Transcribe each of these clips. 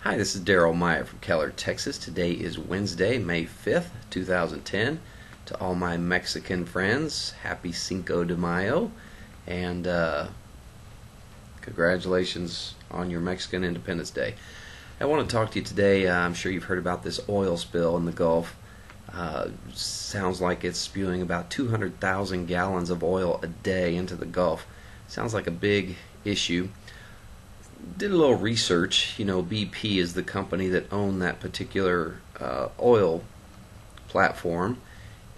Hi, this is Daryl Meyer from Keller, Texas. Today is Wednesday, May 5th, 2010. To all my Mexican friends, happy Cinco de Mayo, and congratulations on your Mexican Independence Day. I want to talk to you today. I'm sure you've heard about this oil spill in the Gulf. Sounds like it's spewing about 200,000 gallons of oil a day into the Gulf. Sounds like a big issue. Did a little research. BP is the company that owned that particular oil platform,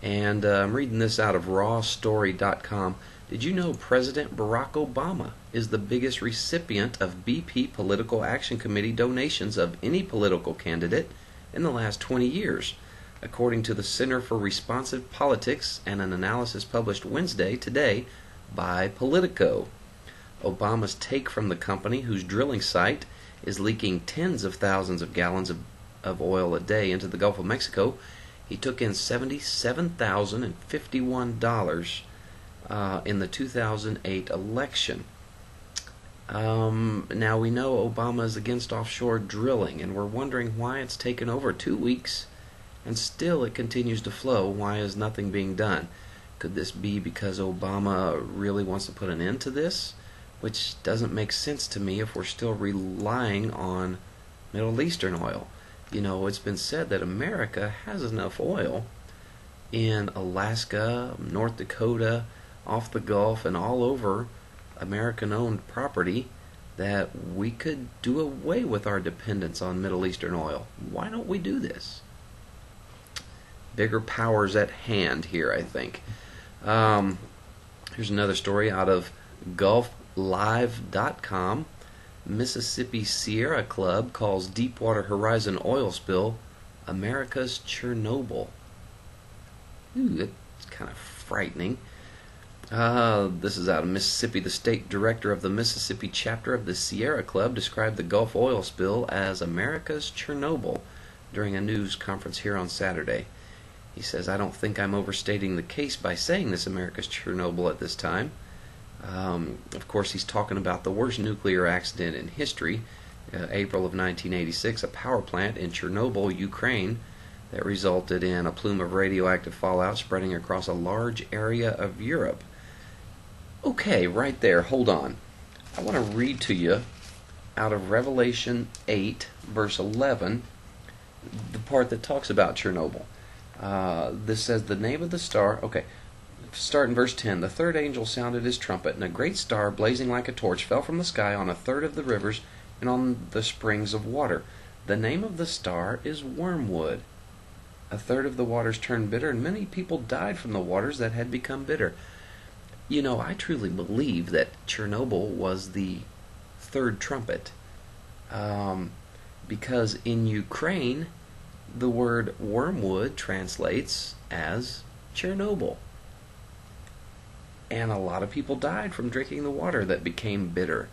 and I'm reading this out of rawstory.com. Did you know President Barack Obama is the biggest recipient of BP Political Action Committee donations of any political candidate in the last 20 years, according to the Center for Responsive Politics and an analysis published Wednesday today by Politico. Obama's take from the company, whose drilling site is leaking tens of thousands of gallons of oil a day into the Gulf of Mexico. He took in $77,051 in the 2008 election. Now we know Obama is against offshore drilling, and we're wondering why it's taken over 2 weeks and still it continues to flow. Why is nothing being done? Could this be because Obama really wants to put an end to this? Which doesn't make sense to me if we're still relying on Middle Eastern oil. It's been said that America has enough oil in Alaska, North Dakota, off the Gulf, and all over American-owned property that we could do away with our dependence on Middle Eastern oil. Why don't we do this? Bigger powers at hand here, I think. Here's another story out of GulfLive.com. Mississippi Sierra Club calls Deepwater Horizon oil spill America's Chernobyl. Ooh, that's kind of frightening. This is out of Mississippi. The state director of the Mississippi chapter of the Sierra Club described the Gulf oil spill as America's Chernobyl during a news conference here on Saturday. He says, "I don't think I'm overstating the case by saying this America's Chernobyl at this time." Of course, he's talking about the worst nuclear accident in history, April of 1986, a power plant in Chernobyl, Ukraine, that resulted in a plume of radioactive fallout spreading across a large area of Europe. Okay, right there, hold on. I want to read to you out of Revelation 8, verse 11, the part that talks about Chernobyl. This says, the name of the star, okay, start in verse 10. The third angel sounded his trumpet, and a great star, blazing like a torch, fell from the sky on a third of the rivers and on the springs of water. The name of the star is Wormwood. A third of the waters turned bitter, and many people died from the waters that had become bitter. I truly believe that Chernobyl was the third trumpet, because in Ukraine, the word wormwood translates as Chernobyl. And a lot of people died from drinking the water that became bitter.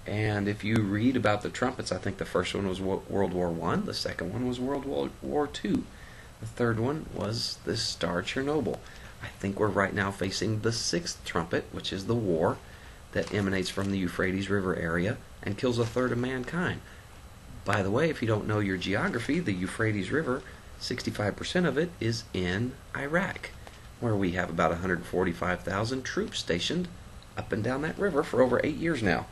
And if you read about the trumpets, I think the first one was World War I, the second one was World War II, the third one was this star Chernobyl. I think we're right now facing the sixth trumpet, which is the war that emanates from the Euphrates River area and kills a third of mankind. By the way, if you don't know your geography, the Euphrates River, 65% of it is in Iraq, where we have about 145,000 troops stationed up and down that river for over 8 years now.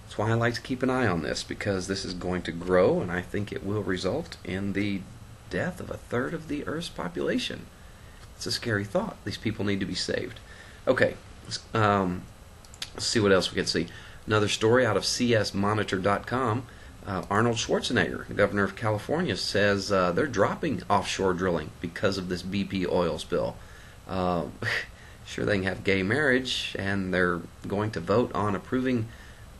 That's why I like to keep an eye on this, because this is going to grow, and I think it will result in the death of a third of the Earth's population. It's a scary thought. These people need to be saved. Okay, let's see what else we can see. Another story out of csmonitor.com. Arnold Schwarzenegger, the governor of California, says they're dropping offshore drilling because of this BP oil spill. Sure, they can have gay marriage, and they're going to vote on approving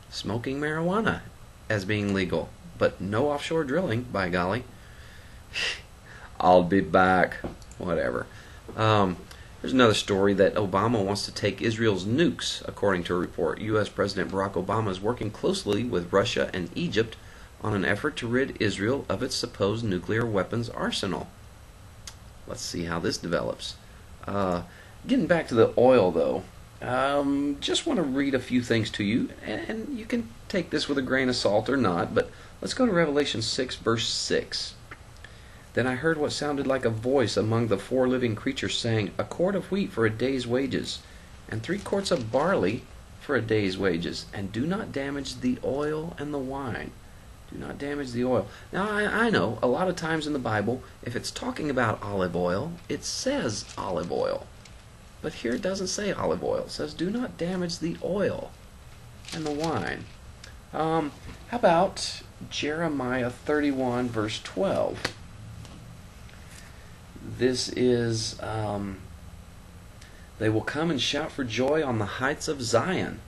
smoking marijuana as being legal, but no offshore drilling, by golly. I'll be back. Whatever. Here's another story that Obama wants to take Israel's nukes, according to a report. U.S. President Barack Obama is working closely with Russia and Egypt on an effort to rid Israel of its supposed nuclear weapons arsenal. Let's see how this develops. Getting back to the oil, though, Just want to read a few things to you, and you can take this with a grain of salt or not, but let's go to Revelation 6, verse 6. Then I heard what sounded like a voice among the four living creatures saying, "A quart of wheat for a day's wages, and 3 quarts of barley for a day's wages, and do not damage the oil and the wine." Do not damage the oil. Now, I know a lot of times in the Bible, if it's talking about olive oil, it says olive oil. But here it doesn't say olive oil. It says, do not damage the oil and the wine. How about Jeremiah 31, verse 12? This is, they will come and shout for joy on the heights of Zion.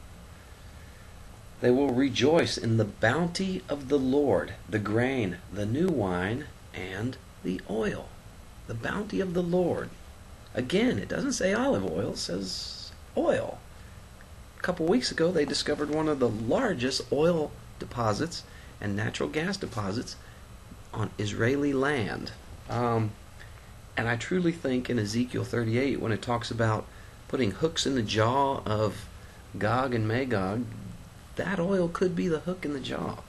They will rejoice in the bounty of the Lord, the grain, the new wine, and the oil. The bounty of the Lord. Again, it doesn't say olive oil, it says oil. A couple weeks ago, they discovered one of the largest oil deposits and natural gas deposits on Israeli land. And I truly think in Ezekiel 38, when it talks about putting hooks in the jaw of Gog and Magog, that oil could be the hook in the jaw.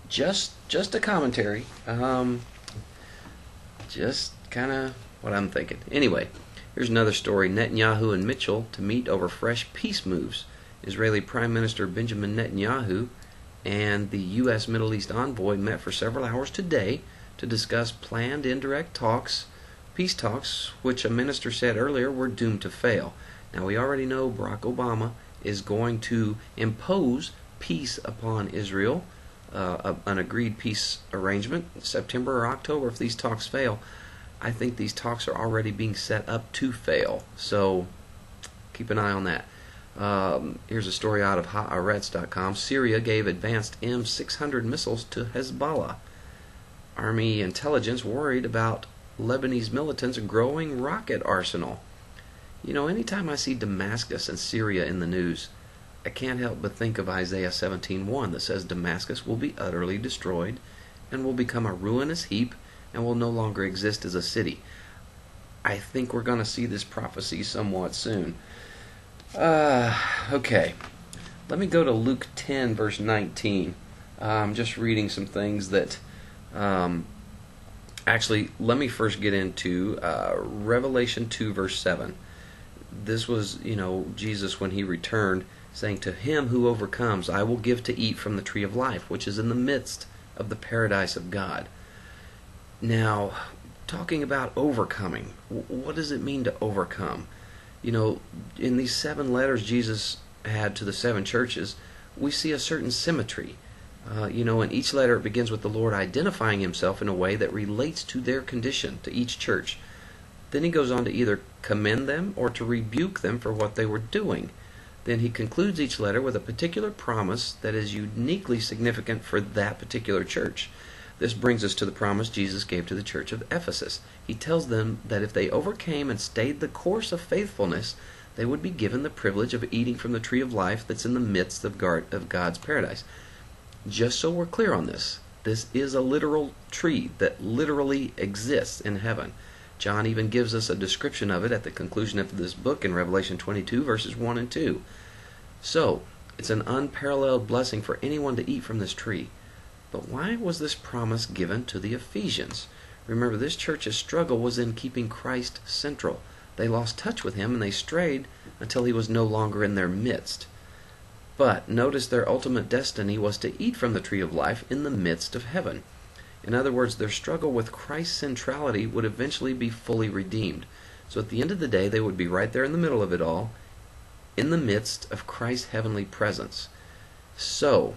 Just a commentary. Just kind of what I'm thinking. Anyway, here's another story. Netanyahu and Mitchell to meet over fresh peace moves. Israeli Prime Minister Benjamin Netanyahu and the U.S. Middle East envoy met for several hours today to discuss planned indirect talks, peace talks, which a minister said earlier were doomed to fail. Now, we already know Barack Obama is going to impose peace upon Israel, an agreed peace arrangement, September or October if these talks fail. I think these talks are already being set up to fail, so keep an eye on that. Here's a story out of Haaretz.com. Syria gave advanced M600 missiles to Hezbollah. Army intelligence worried about Lebanese militants' growing rocket arsenal. You know, anytime I see Damascus and Syria in the news, I can't help but think of Isaiah 17:1 that says Damascus will be utterly destroyed and will become a ruinous heap and will no longer exist as a city. I think we're going to see this prophecy somewhat soon. Okay, let me go to Luke 10, verse 19. I'm just reading some things that... Actually, let me first get into Revelation 2, verse 7. This was, Jesus when he returned, saying, "To him who overcomes, I will give to eat from the tree of life, which is in the midst of the paradise of God." Now, talking about overcoming, what does it mean to overcome? In these 7 letters Jesus had to the 7 churches, we see a certain symmetry. In each letter it begins with the Lord identifying himself in a way that relates to their condition, to each church. Then he goes on to either commend them or to rebuke them for what they were doing. Then he concludes each letter with a particular promise that is uniquely significant for that particular church. This brings us to the promise Jesus gave to the church of Ephesus. He tells them that if they overcame and stayed the course of faithfulness, they would be given the privilege of eating from the tree of life that's in the midst of God's paradise. Just so we're clear on this is a literal tree that literally exists in heaven. John even gives us a description of it at the conclusion of this book in Revelation 22, verses 1 and 2. So, it's an unparalleled blessing for anyone to eat from this tree. But why was this promise given to the Ephesians? Remember, this church's struggle was in keeping Christ central. They lost touch with him and they strayed until he was no longer in their midst. But notice their ultimate destiny was to eat from the tree of life in the midst of heaven. In other words, their struggle with Christ's centrality would eventually be fully redeemed. So at the end of the day, they would be right there in the middle of it all, in the midst of Christ's heavenly presence. So,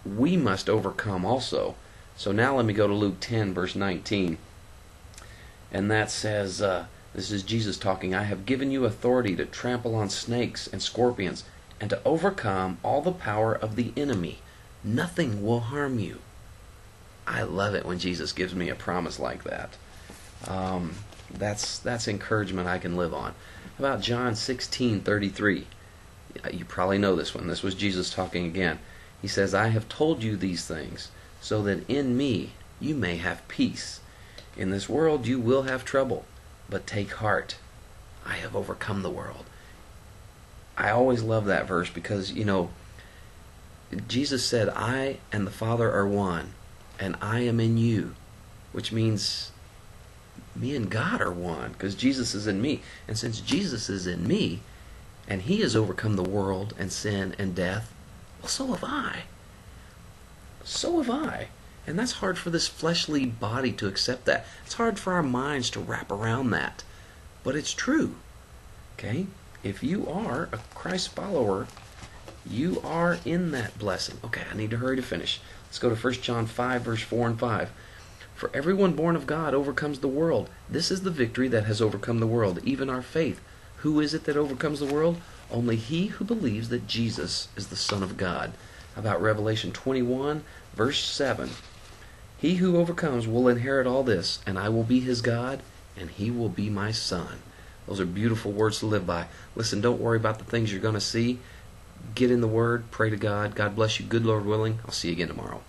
we must overcome also. So now let me go to Luke 10, verse 19. And that says, this is Jesus talking, "I have given you authority to trample on snakes and scorpions, and to overcome all the power of the enemy. Nothing will harm you." I love it when Jesus gives me a promise like that. That's encouragement I can live on. How about John 16:33? You probably know this one. This was Jesus talking again. He says, "I have told you these things, so that in me you may have peace. In this world you will have trouble, but take heart. I have overcome the world." I always love that verse because, Jesus said, I and the Father are one, and I am in you, which means me and God are one because Jesus is in me. And since Jesus is in me, and He has overcome the world and sin and death, well, so have I. So have I. And that's hard for this fleshly body to accept that. It's hard for our minds to wrap around that. But it's true. Okay? If you are a Christ follower, you are in that blessing. Okay, I need to hurry to finish. Let's go to 1 John 5, verse 4 and 5. For everyone born of God overcomes the world. This is the victory that has overcome the world, even our faith. Who is it that overcomes the world? Only he who believes that Jesus is the Son of God. How about Revelation 21, verse 7? He who overcomes will inherit all this, and I will be his God, and he will be my son. Those are beautiful words to live by. Listen, don't worry about the things you're going to see. Get in the Word, pray to God. God bless you. Good Lord willing. I'll see you again tomorrow.